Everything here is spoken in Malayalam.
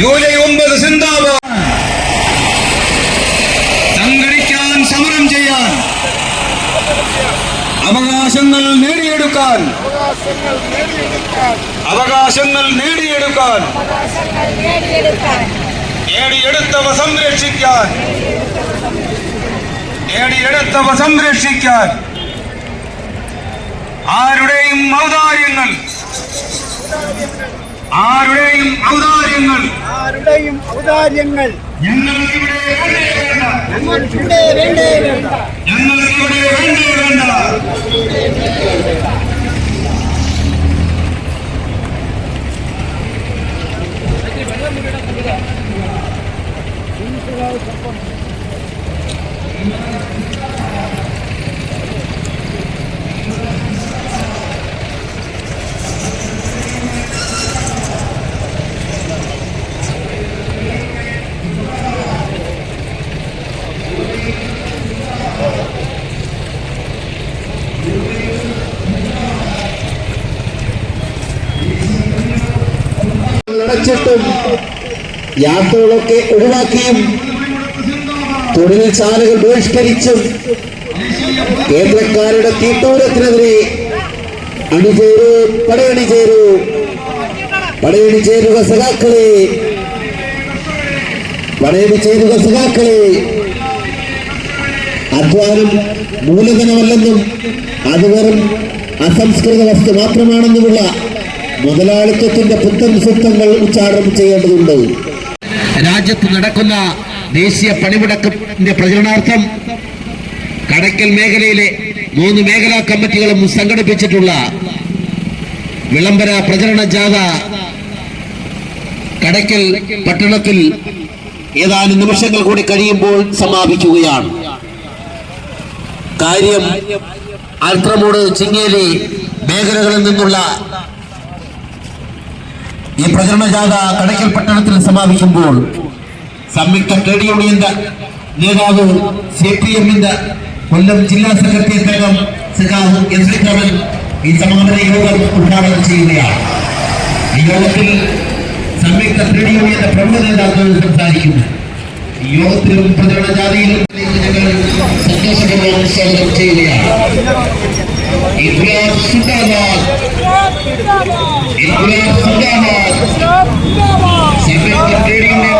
ജൂലൈ 9 സിന്ദാബാദ്. സംഘടിക്കാൻ, സമരം ചെയ്യാൻ, അവകാശങ്ങൾ നേടിയെടുക്കാൻ, അവകാശങ്ങൾ നേടിയെടുക്കാൻ, നേടിയെടുത്തവ സംരക്ഷിക്കാൻ, നേടിയെടുത്തവ സംരക്ഷിക്കാൻ ആരുടെയും ഔദാര്യങ്ങൾ ഞങ്ങൾക്കിവിടെ വേണ്ടേ വേണ്ട. അടച്ചിട്ടും യാത്രകളൊക്കെ ഒഴിവാക്കിയും തൊഴിൽശാലകൾ ബഹിഷ്കരിച്ചും കേന്ദ്രക്കാരുടെ തീട്ടൂരത്തിനെതിരെ പടയണിചേരുക സഖാക്കളെ, അധ്വാനം മൂലധനമല്ലെന്നും അത് വെറും അസംസ്കൃത വസ്തു മാത്രമാണെന്നുമുള്ള മുതലാളിത്തത്തിന്റെ പുത്തൻ സൂത്രങ്ങൾ ഉച്ചാരണം ചെയ്യേണ്ടതുണ്ട്. രാജ്യത്ത് നടക്കുന്ന ദേശീയ പണിമുടക്കിന്റെ പ്രചരണാർത്ഥം കടയ്ക്കൽ മേഖലയിലെ 3 മേഖലാ കമ്മിറ്റികളും സംഘടിപ്പിച്ചിട്ടുള്ള വിളംബര പ്രചരണ ജാഥ കടയ്ക്കൽ പട്ടണത്തിൽ ഏതാനും നിമിഷങ്ങൾ കൂടി കഴിയുമ്പോൾ സമാപിക്കുകയാണ്. കാര്യം ആൽത്രമൂട്, ചിങ്ങേലി മേഖലകളിൽ നിന്നുള്ള ഈ പ്രചരണ ജാഥ കടയ്ക്കൽ പട്ടണത്തിൽ സമാപിക്കുമ്പോൾ സംയുക്ത ട്രേഡ് യൂണിയന്റെ നേതാവ് CPM-ന്റെ കൊല്ലം ജില്ലാ സെക്രട്ടേറിയറ്റ് അംഗം സഖാവ് എസ് വിക്രമൻ ഈ സമാപന യോഗം ഉദ്ഘാടനം ചെയ്യുകയാണ്. ഈ യോഗത്തിൽ സംയുക്ത ട്രേഡ് യൂണിയന്റെ പ്രമുഖ നേതാക്കൾ സംസാരിക്കുന്നു. ഈ യോഗത്തിലും പ്രചരണ ജാഥയിലും ഞങ്ങൾ സന്തോഷപൂർവ്വം സ്വാഗതം ചെയ്യുകയാണ്. ഇൻക്ലാബ് സിന്ദാബാദ്, ഇൻക്ലാബ് സിന്ദാബാദ്. സംയുക്ത ട്രേഡ് യൂണിയൻ